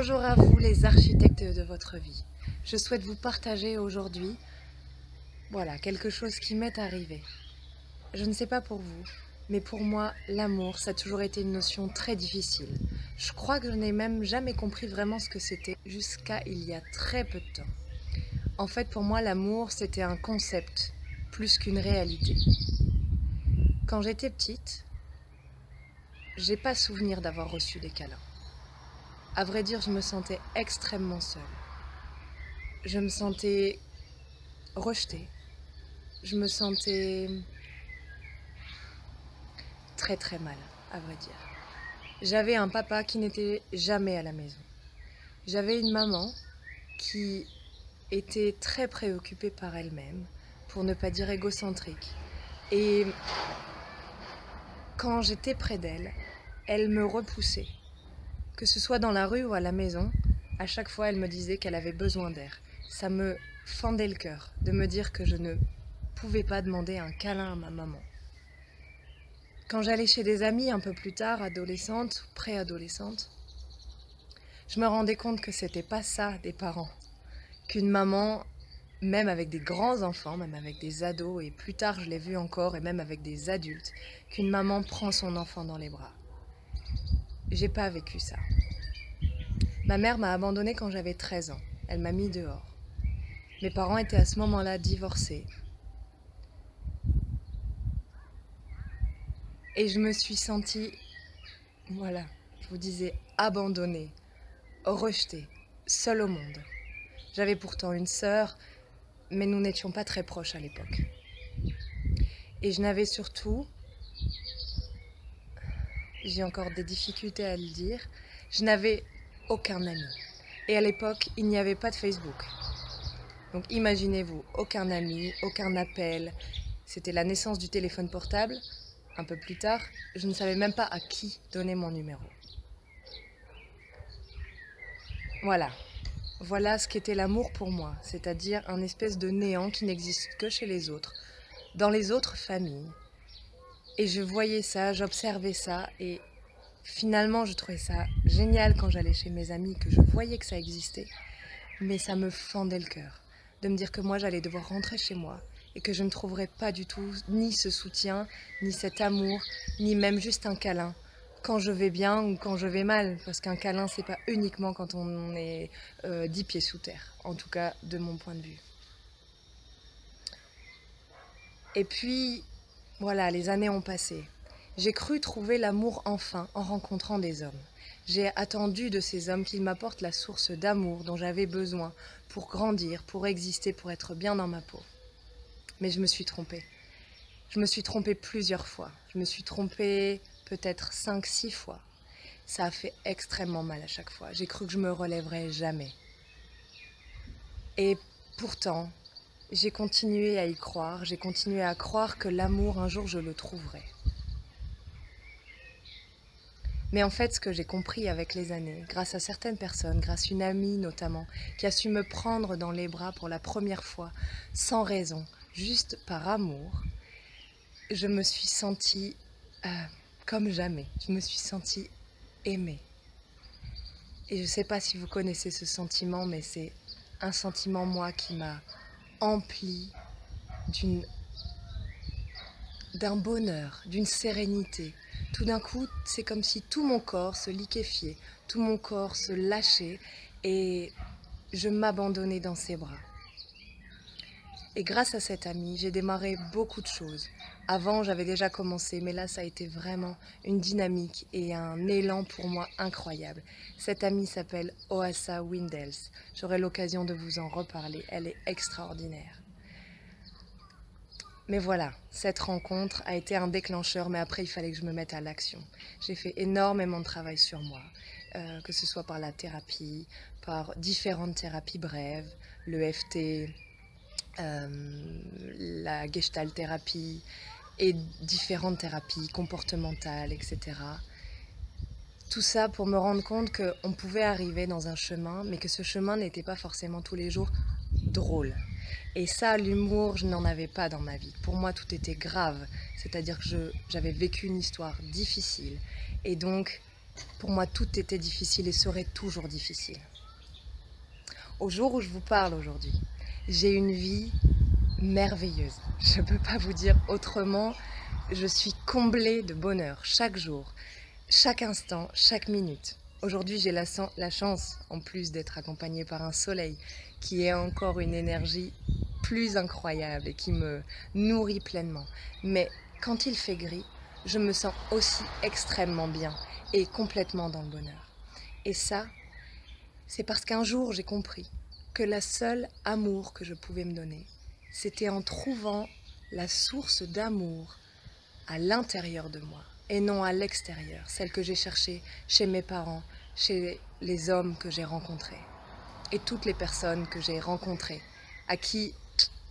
Bonjour à vous les architectes de votre vie. Je souhaite vous partager aujourd'hui, quelque chose qui m'est arrivé. Je ne sais pas pour vous, mais pour moi, l'amour, ça a toujours été une notion très difficile. Je crois que je n'ai même jamais compris vraiment ce que c'était jusqu'à il y a très peu de temps. En fait, pour moi, l'amour, c'était un concept plus qu'une réalité. Quand j'étais petite, j'ai pas souvenir d'avoir reçu des câlins. À vrai dire, je me sentais extrêmement seule. Je me sentais rejetée. Je me sentais très très mal, à vrai dire. J'avais un papa qui n'était jamais à la maison. J'avais une maman qui était très préoccupée par elle-même, pour ne pas dire égocentrique. Et quand j'étais près d'elle, elle me repoussait. Que ce soit dans la rue ou à la maison, à chaque fois elle me disait qu'elle avait besoin d'air. Ça me fendait le cœur de me dire que je ne pouvais pas demander un câlin à ma maman. Quand j'allais chez des amies un peu plus tard, adolescente ou préadolescente, je me rendais compte que c'était pas ça des parents. Qu'une maman, même avec des grands enfants, même avec des ados, et plus tard je l'ai vu encore, et même avec des adultes, qu'une maman prend son enfant dans les bras. J'ai pas vécu ça. Ma mère m'a abandonnée quand j'avais 13 ans. Elle m'a mis dehors. Mes parents étaient à ce moment-là divorcés. Et je me suis sentie, je vous disais, abandonnée, rejetée, seule au monde. J'avais pourtant une sœur, mais nous n'étions pas très proches à l'époque. Et je n'avais surtout, j'ai encore des difficultés à le dire, je n'avais aucun ami. Et à l'époque, il n'y avait pas de Facebook. Donc imaginez-vous, aucun ami, aucun appel. C'était la naissance du téléphone portable. Un peu plus tard, je ne savais même pas à qui donner mon numéro. Voilà ce qu'était l'amour pour moi, c'est-à-dire un espèce de néant qui n'existe que chez les autres, dans les autres familles. Et je voyais ça, j'observais ça, et finalement je trouvais ça génial quand j'allais chez mes amis, que je voyais que ça existait, mais ça me fendait le cœur, de me dire que moi j'allais devoir rentrer chez moi, et que je ne trouverais pas du tout ni ce soutien, ni cet amour, ni même juste un câlin, quand je vais bien ou quand je vais mal, parce qu'un câlin c'est pas uniquement quand on est 10 pieds sous terre, en tout cas de mon point de vue. Et puis, les années ont passé. J'ai cru trouver l'amour enfin en rencontrant des hommes. J'ai attendu de ces hommes qu'ils m'apportent la source d'amour dont j'avais besoin pour grandir, pour exister, pour être bien dans ma peau. Mais je me suis trompée. Je me suis trompée plusieurs fois. Je me suis trompée peut-être 5-6 fois. Ça a fait extrêmement mal à chaque fois. J'ai cru que je me relèverais jamais. Et pourtant, j'ai continué à y croire. J'ai continué à croire que l'amour, un jour, je le trouverais. Mais en fait, ce que j'ai compris avec les années, grâce à certaines personnes, grâce à une amie notamment, qui a su me prendre dans les bras pour la première fois, sans raison, juste par amour, je me suis sentie comme jamais. Je me suis sentie aimée. Et je ne sais pas si vous connaissez ce sentiment, mais c'est un sentiment, moi, qui m'a emplie d'un bonheur, d'une sérénité. Tout d'un coup, c'est comme si tout mon corps se liquéfiait, tout mon corps se lâchait et je m'abandonnais dans ses bras. Et grâce à cette amie, j'ai démarré beaucoup de choses. Avant, j'avais déjà commencé, mais là, ça a été vraiment une dynamique et un élan pour moi incroyable. Cette amie s'appelle Oasa Windels. J'aurai l'occasion de vous en reparler. Elle est extraordinaire. Mais voilà, cette rencontre a été un déclencheur, mais après il fallait que je me mette à l'action. J'ai fait énormément de travail sur moi, que ce soit par la thérapie, par différentes thérapies brèves, le l'EFT, la gestalt thérapie et différentes thérapies comportementales, etc. Tout ça pour me rendre compte qu'on pouvait arriver dans un chemin, mais que ce chemin n'était pas forcément tous les jours drôle. Et ça, l'humour, je n'en avais pas dans ma vie. Pour moi, tout était grave. C'est-à-dire que j'avais vécu une histoire difficile. Et donc, Pour moi, tout était difficile et serait toujours difficile. Au jour où je vous parle aujourd'hui, j'ai une vie merveilleuse. Je ne peux pas vous dire autrement. Je suis comblée de bonheur chaque jour, chaque instant, chaque minute. Aujourd'hui, j'ai la chance, en plus d'être accompagnée par un soleil qui est encore une énergie plus incroyable et qui me nourrit pleinement. Mais quand il fait gris, je me sens aussi extrêmement bien et complètement dans le bonheur. Et ça, c'est parce qu'un jour, j'ai compris que la seule amour que je pouvais me donner, c'était en trouvant la source d'amour à l'intérieur de moi et non à l'extérieur, celle que j'ai cherchée chez mes parents, chez les hommes que j'ai rencontrés et toutes les personnes que j'ai rencontrées, à qui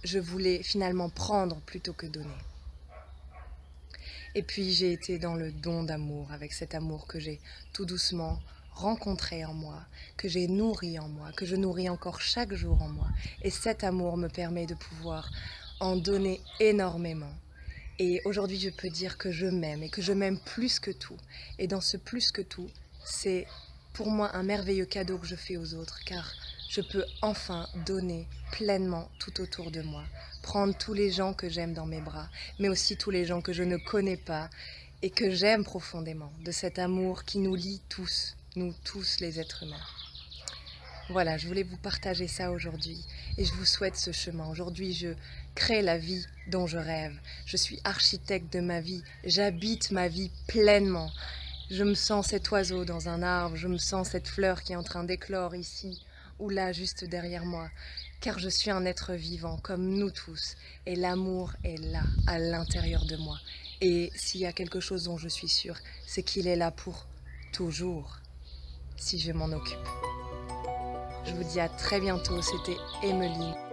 je voulais finalement prendre plutôt que donner. Et puis j'ai été dans le don d'amour, avec cet amour que j'ai tout doucement rencontré en moi, que j'ai nourri en moi, que je nourris encore chaque jour en moi. Et cet amour me permet de pouvoir en donner énormément. Et aujourd'hui, je peux dire que je m'aime et que je m'aime plus que tout. Et dans ce plus que tout, c'est pour moi un merveilleux cadeau que je fais aux autres, car je peux enfin donner pleinement tout autour de moi, prendre tous les gens que j'aime dans mes bras, mais aussi tous les gens que je ne connais pas et que j'aime profondément, de cet amour qui nous lie tous, nous tous les êtres humains. Voilà, je voulais vous partager ça aujourd'hui et je vous souhaite ce chemin. Aujourd'hui, je crée la vie dont je rêve. Je suis architecte de ma vie, j'habite ma vie pleinement. Je me sens cet oiseau dans un arbre, je me sens cette fleur qui est en train d'éclore ici ou là, juste derrière moi. Car je suis un être vivant comme nous tous et l'amour est là, à l'intérieur de moi. Et s'il y a quelque chose dont je suis sûre, c'est qu'il est là pour toujours, si je m'en occupe. Je vous dis à très bientôt, c'était Emeline.